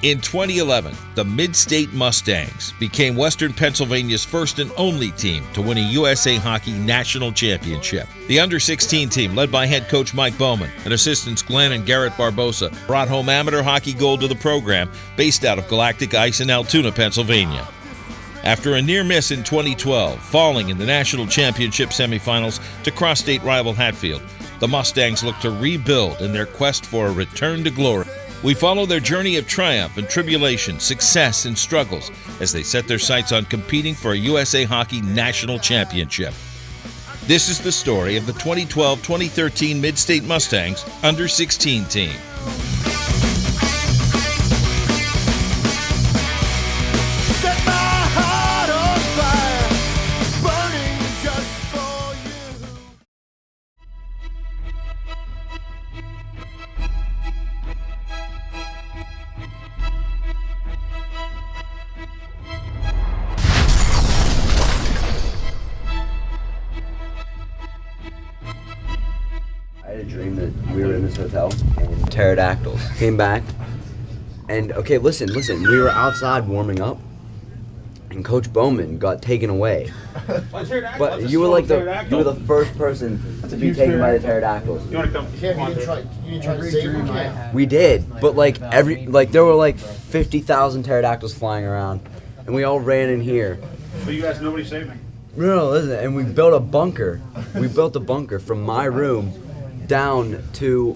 In 2011, the Mid-State Mustangs became Western Pennsylvania's first and only team to win a USA Hockey National Championship. The under-16 team, led by head coach Mike Bowman and assistants Glenn and Garrett Barbosa, brought home amateur hockey gold to the program, based out of Galactic Ice in Altoona, Pennsylvania. After a near miss in 2012, falling in the national championship semifinals to cross-state rival Hatfield, the Mustangs look to rebuild in their quest for a return to glory. We follow their journey of triumph and tribulation, success and struggles, as they set their sights on competing for a USA Hockey National Championship. This is the story of the 2012-2013 Mid-State Mustangs under-16 team. I had a dream that we were in this hotel and pterodactyls came back. And okay, listen, we were outside warming up and Coach Bowman got taken away. But you were like the first person to be taken by the pterodactyls. You want to come? You didn't try to save him? We did, but there were like 50,000 pterodactyls flying around and we all ran in here. But you guys, nobody saved me. No, listen, and we built a bunker. We built a bunker from my room down to,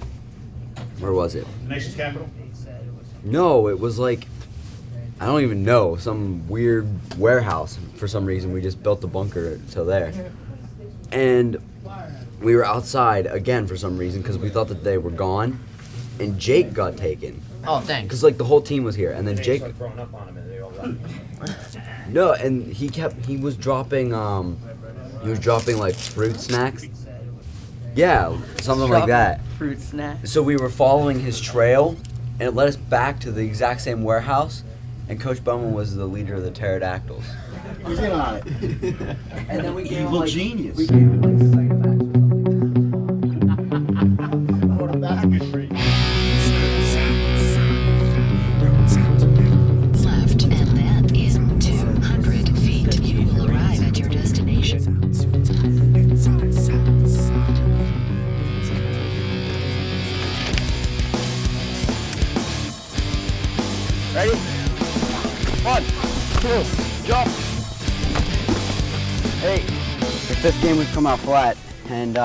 where was it? The nation's capital? No, it was like, I don't even know, some weird warehouse. For some reason, we just built the bunker to there. And we were outside again for some reason because we thought that they were gone. And Jake got taken. Oh, thanks. Because like the whole team was here, and then Jake. No, and he was dropping like fruit snacks. Yeah, something like that. Fruit snack. So we were following his trail, and it led us back to the exact same warehouse, and Coach Bowman was the leader of the pterodactyls. He's in on it. And then we gave Evil him, genius. We gave him like Cytomax or something. That's good for you. Left, and then in 200 feet, you will arrive at your destination. Ready? 1, 2, jump. Hey, the fifth game we've come out flat, and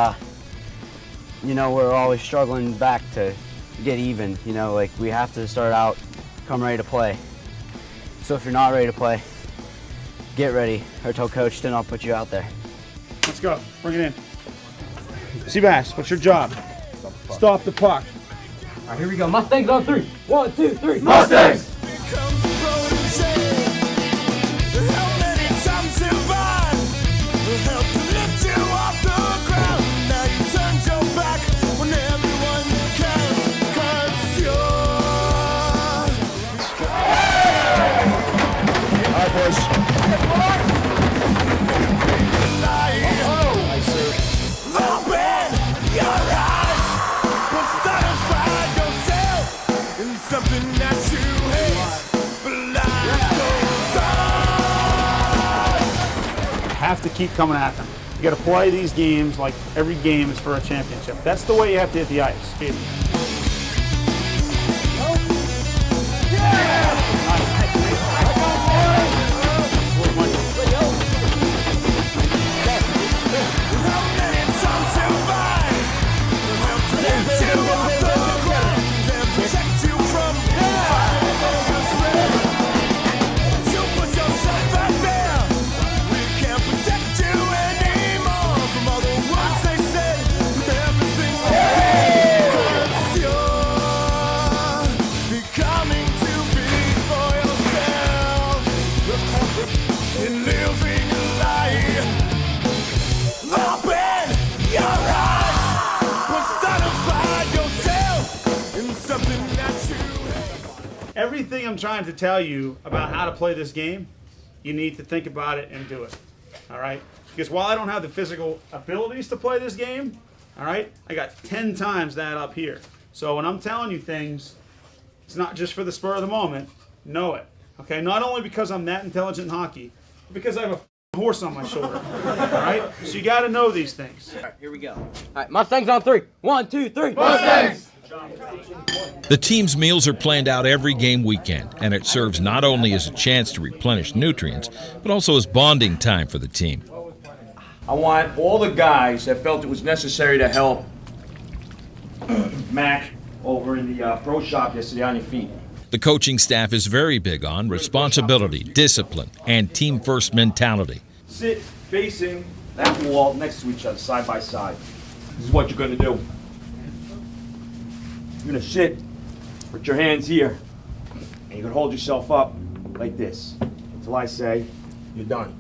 we're always struggling back to get even. Like we have to start out, come ready to play. So if you're not ready to play, get ready, or tell coach to not put you out there. Let's go. Bring it in. Seabass, what's your job? Stop the puck. All right, here we go. Mustangs on 3. 1, 2, 3. Mustangs! Have to keep coming at them. You got to play these games like every game is for a championship. That's the way you have to hit the ice. Everything I'm trying to tell you about how to play this game, you need to think about it and do it. All right? Because while I don't have the physical abilities to play this game, all right, I got 10 times that up here. So when I'm telling you things, It's not just for the spur of the moment. Know it. Okay? Not only because I'm that intelligent in hockey, but because I have a horse on my shoulder. All right? So you got to know these things. All right, here we go. All right, Mustangs on 3. 1, 2, 3. Mustangs! The team's meals are planned out every game weekend, and it serves not only as a chance to replenish nutrients, but also as bonding time for the team. I want all the guys that felt it was necessary to help Mac over in the pro shop yesterday on your feet. The coaching staff is very big on responsibility, discipline, and team-first mentality. Sit facing that wall next to each other, side by side. This is what you're going to do. You're going to sit with your hands here, and you're going to hold yourself up like this until I say you're done.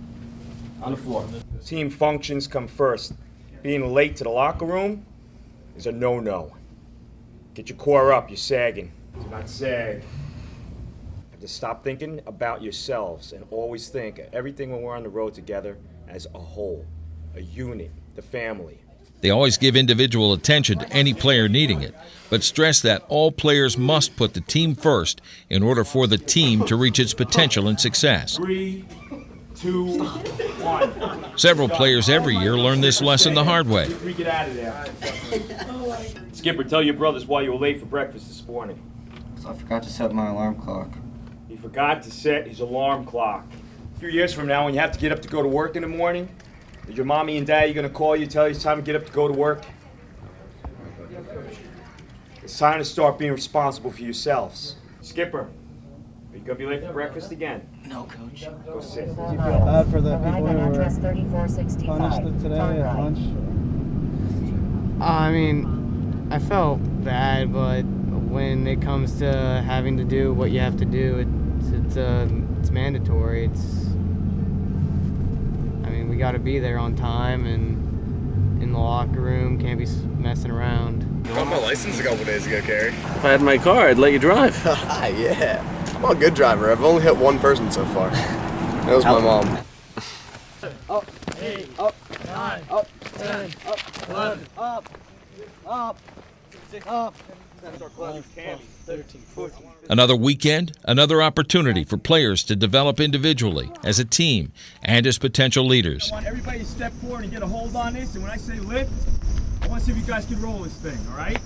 On the floor. Team functions come first. Being late to the locker room is a no-no. Get your core up, you're sagging. Do not sag. You have to stop thinking about yourselves and always think of everything when we're on the road together as a whole, a unit, the family. They always give individual attention to any player needing it, but stress that all players must put the team first in order for the team to reach its potential and success. 3, 2, 1. Several players every year learn this lesson the hard way. We get out of there. Skipper, tell your brothers why you were late for breakfast this morning. I forgot to set my alarm clock. He forgot to set his alarm clock. A few years from now, when you have to get up to go to work in the morning, is your mommy and daddy going to call you, tell you it's time to get up to go to work? It's time to start being responsible for yourselves. Skipper, are you going to be late for breakfast again? No, Coach. Go sit. Bad for the people Arrive at who address were 3465. punished today Turn at right. lunch. I mean, I felt bad, but when it comes to having to do what you have to do, it's mandatory. I mean, we got to be there on time and in the locker room, can't be messing around. I got my license a couple days ago, Carrie. If I had my car, I'd let you drive. Yeah. I'm a good driver. I've only hit one person so far. That was my mom. Up, 8, up, 9, up, 10, up, 11, up, up, 6, up. 13, 14. Another weekend, another opportunity for players to develop individually, as a team, and as potential leaders. I want everybody to step forward and get a hold on this, and when I say lift, I want to see if you guys can roll this thing, all right?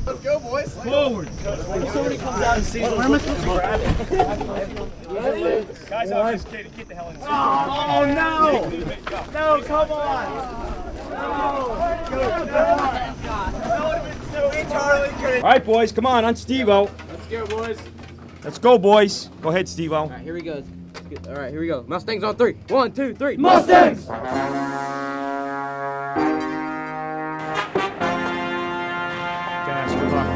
Let's go, boys. Forward. If somebody comes out and sees where am I supposed to grab it? Guys, I'm just kidding. Get the hell inside. Oh no! No, come on! All right, boys, come on Steve-O. Let's go, boys. Let's go, boys. Go ahead, Steve-O. All right, here we go. All right, here we go. Mustangs on 3. 1, 2, 3. Mustangs! Guys, good luck.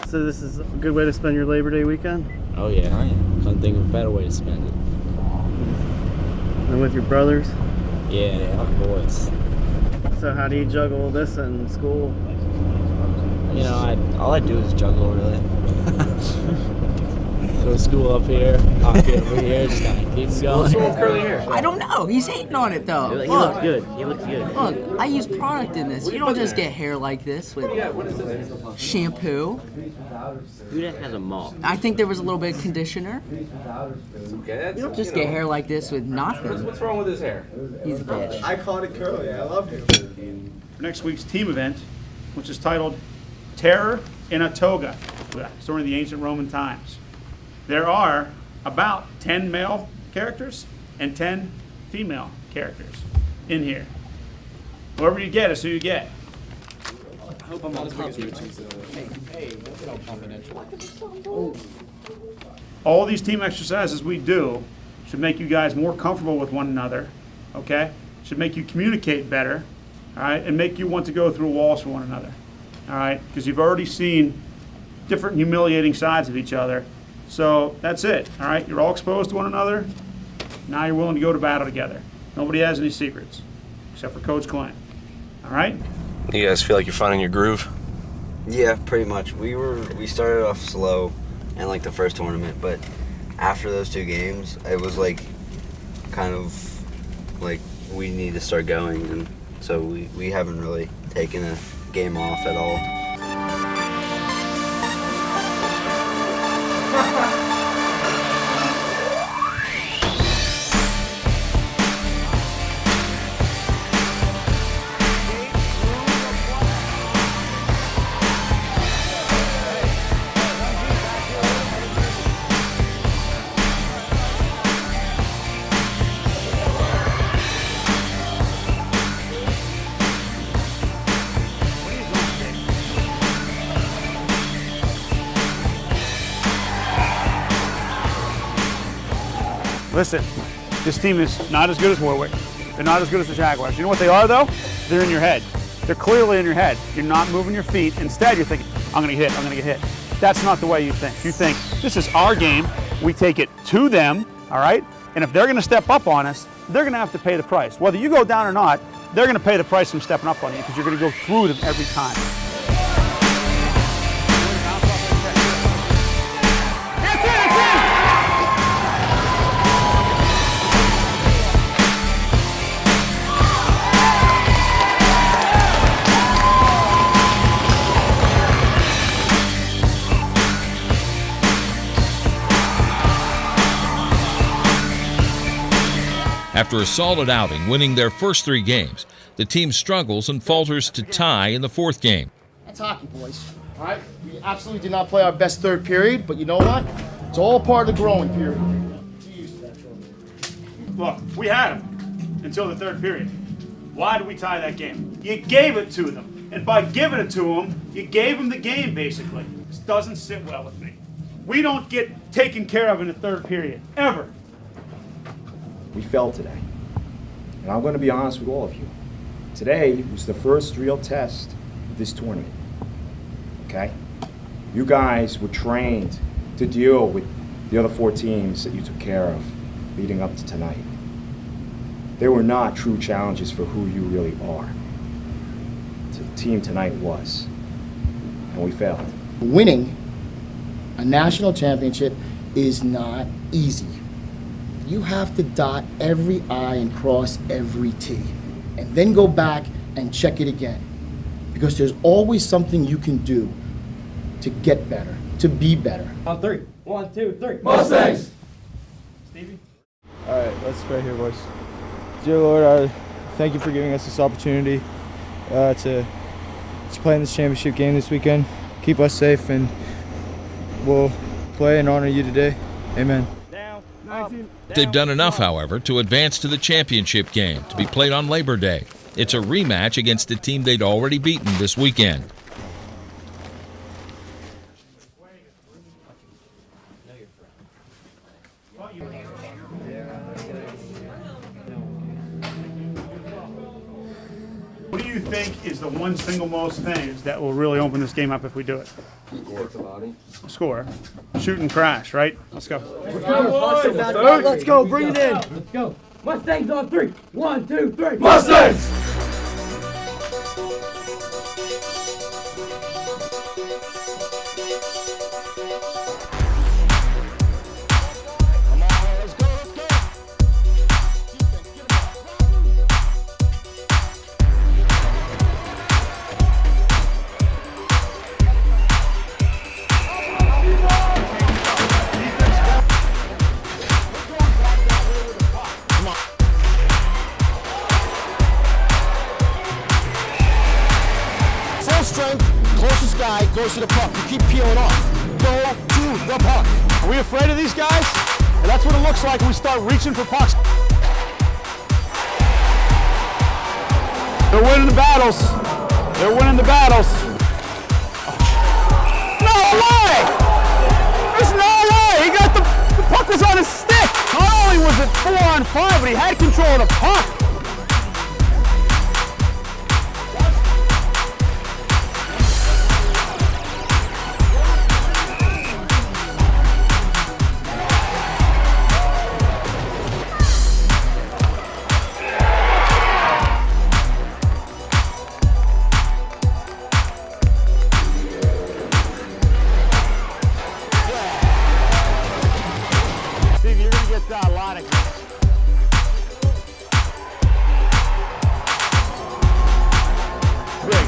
So this is a good way to spend your Labor Day weekend? Oh yeah, couldn't think of a better way to spend it. And with your brothers? Yeah, my boys. So how do you juggle this and school? You know, all I do is juggle, really. Throw school up here, hockey over here, just kind of keep going. I don't know. He's hating on it though. He Look, looks good. He looks good. look. I use product in this. You don't just get hair like this with shampoo. Who the heck has a mop? I think there was a little bit of conditioner. Okay, You don't just get hair like this with nothing. What's wrong with his hair? He's a bitch. I caught it curly. I love him. For next week's team event, which is titled Terror in a Toga, story of the ancient Roman times. There are about 10 male characters and 10 female characters in here. Whoever you get is who you get. I hope I'm not as big as Richie. All these team exercises we do should make you guys more comfortable with one another, okay? Should make you communicate better, all right? And make you want to go through walls for one another, all right? Because you've already seen different humiliating sides of each other. So that's it, all right? You're all exposed to one another. Now you're willing to go to battle together. Nobody has any secrets, except for Coach Clint, all right? You guys feel like you're finding your groove? Yeah, pretty much. We started off slow in like the first tournament, but after those 2 games, it was like kind of like we need to start going, and so we haven't really taken a game off at all. Listen, this team is not as good as Warwick. They're not as good as the Jaguars. You know what they are, though? They're in your head. They're clearly in your head. You're not moving your feet. Instead, you're thinking, I'm going to get hit, I'm going to get hit. That's not the way you think. You think, this is our game. We take it to them, all right? And if they're going to step up on us, they're going to have to pay the price. Whether you go down or not, they're going to pay the price from stepping up on you because you're going to go through them every time. After a solid outing, winning their first 3 games, the team struggles and falters to tie in the 4th game. That's hockey, boys. All right? We absolutely did not play our best third period, but you know what? It's all part of the growing period. Look, we had them until the 3rd period. Why did we tie that game? You gave it to them. And by giving it to them, you gave them the game, basically. This doesn't sit well with me. We don't get taken care of in the 3rd period, ever. We fell today. And I'm going to be honest with all of you. Today was the first real test of this tournament. Okay? You guys were trained to deal with the other 4 teams that you took care of leading up to tonight. They were not true challenges for who you really are. The team tonight was. And we failed. Winning a national championship is not easy. You have to dot every I and cross every T, and then go back and check it again. Because there's always something you can do to get better, to be better. On 3. 1, 2, 3. Mustangs! Stevie? All right, let's pray here, boys. Dear Lord, thank you for giving us this opportunity to play in this championship game this weekend. Keep us safe, and we'll play and honor you today. Amen. They've done enough, however, to advance to the championship game to be played on Labor Day. It's a rematch against a team they'd already beaten this weekend. What do you think is the one single most thing that will really open this game up if we do it? Score. Shoot and crash, right? Let's go. Let's go, bring it in. Let's go. Mustangs on 3. 1, 2, 3. Mustangs! strength, closest guy goes to the puck. You keep peeling off. Go to the puck. Are we afraid of these guys? And that's what it looks like when we start reaching for pucks. They're winning the battles. They're winning the battles. No way! There's no way! He got the puck was on his stick. Not only was it 4-on-5, but he had control of the puck. A lot of big.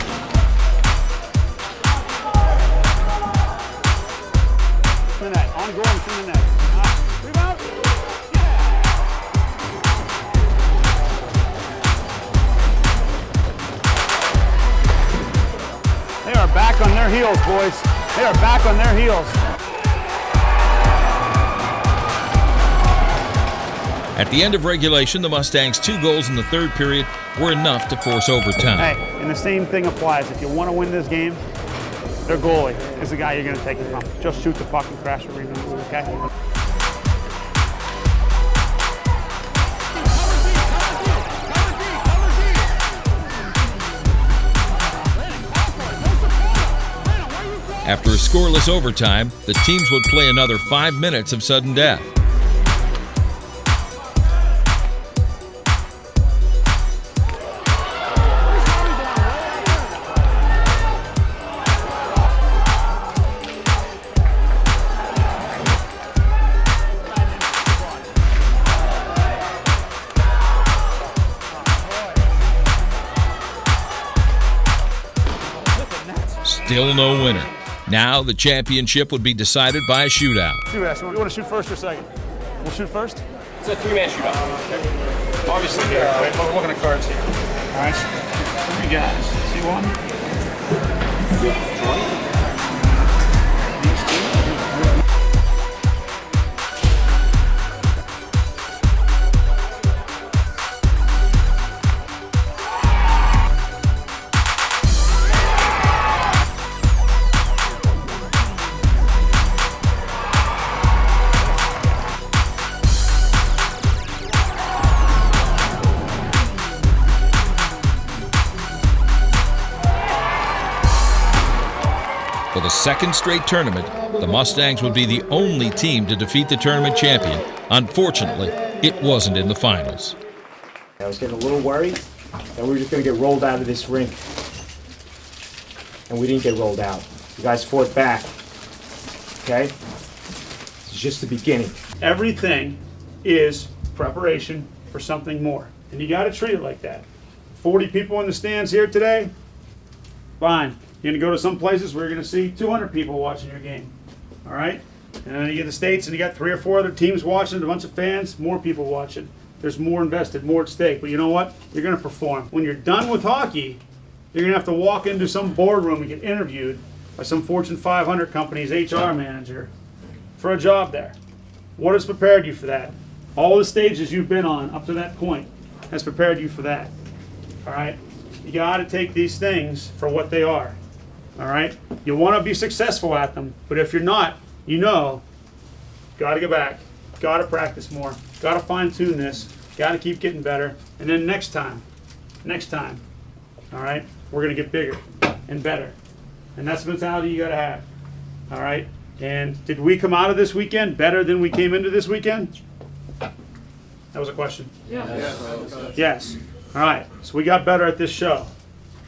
From the net, ongoing from the net. Rebound. Yeah. They are back on their heels, boys. They are back on their heels. At the end of regulation, the Mustangs' 2 goals in the third period were enough to force overtime. Hey, and the same thing applies. If you want to win this game, their goalie is the guy you're going to take it from. Just shoot the puck and crash the rebound, okay? After a scoreless overtime, the teams would play another 5 minutes of sudden death. Still no winner. Now the championship would be decided by a shootout. You want to shoot first or second? We'll shoot first? It's a 3-man shootout. Okay. Obviously here, right? But we're looking at cards here. All right. 3 guys. See one? 20. These 2. For the second straight tournament, the Mustangs would be the only team to defeat the tournament champion. Unfortunately, it wasn't in the finals. I was getting a little worried that we were just going to get rolled out of this rink. And we didn't get rolled out. You guys fought back. Okay? This is just the beginning. Everything is preparation for something more. And you got to treat it like that. 40 people in the stands here today, fine. You're going to go to some places where you're going to see 200 people watching your game. All right? And then you get the States and you got 3 or 4 other teams watching, a bunch of fans, more people watching. There's more invested, more at stake. But you know what? You're going to perform. When you're done with hockey, you're going to have to walk into some boardroom and get interviewed by some Fortune 500 company's HR manager for a job there. What has prepared you for that? All the stages you've been on up to that point has prepared you for that. All right? You got to take these things for what they are. All right? You want to be successful at them, but if you're not, you know, got to go back, got to practice more, got to fine-tune this, got to keep getting better, and then next time, all right, we're going to get bigger and better. And that's the mentality you got to have. All right? And did we come out of this weekend better than we came into this weekend? That was a question. Yes. All right. So we got better at this show.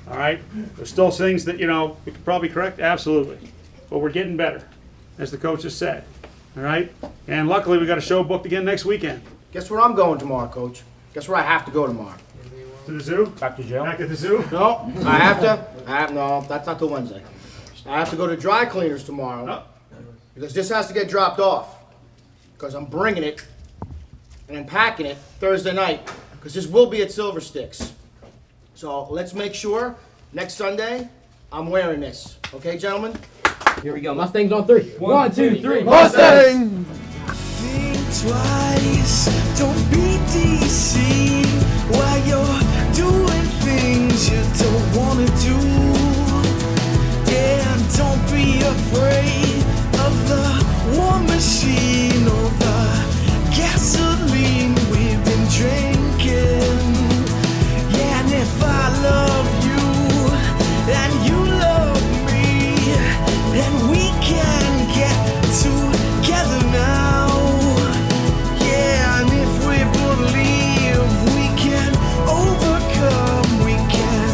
All right. There's still things that, you know, we could probably correct. Absolutely. But we're getting better, as the coach has said. All right. And luckily we got a show booked again next weekend. Guess where I'm going tomorrow, Coach? Guess where I have to go tomorrow? To the zoo? Back to jail? Back at the zoo? No, no, that's not till Wednesday. I have to go to dry cleaners tomorrow. Oh. Because this has to get dropped off. Because I'm bringing it and unpacking it Thursday night. Because this will be at Silver Sticks. So let's make sure next Sunday I'm wearing this. Okay, gentlemen? Here we go. Mustangs on 3. 1, 2, 3. Mustang! Think twice, don't be deceived while you're doing things you don't wanna do. Yeah, don't be afraid of the war machine or the gasoline we've been drinking. Yeah, and if I love you and you love me, then we can get together now. Yeah, and if we believe we can overcome, we can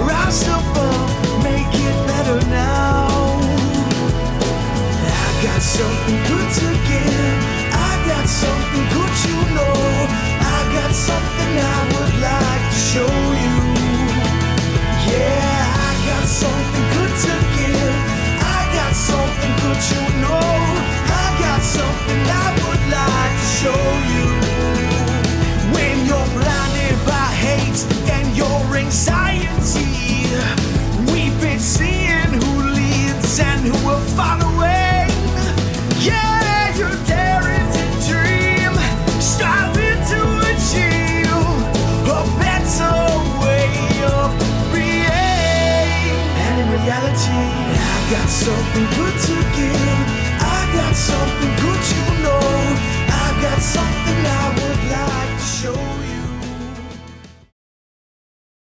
rise above, make it better now. I got something good to give, I got something good you know, I got something I would like to show you. Yeah, I got something good to give, I got something good you know, I got something I would like to show you. When you're blinded by hate and your anxiety, we've been seeing who leads and who will following. Yeah, you're daring to dream, striving to achieve a better way of being. And in reality, I got something good to give, I got something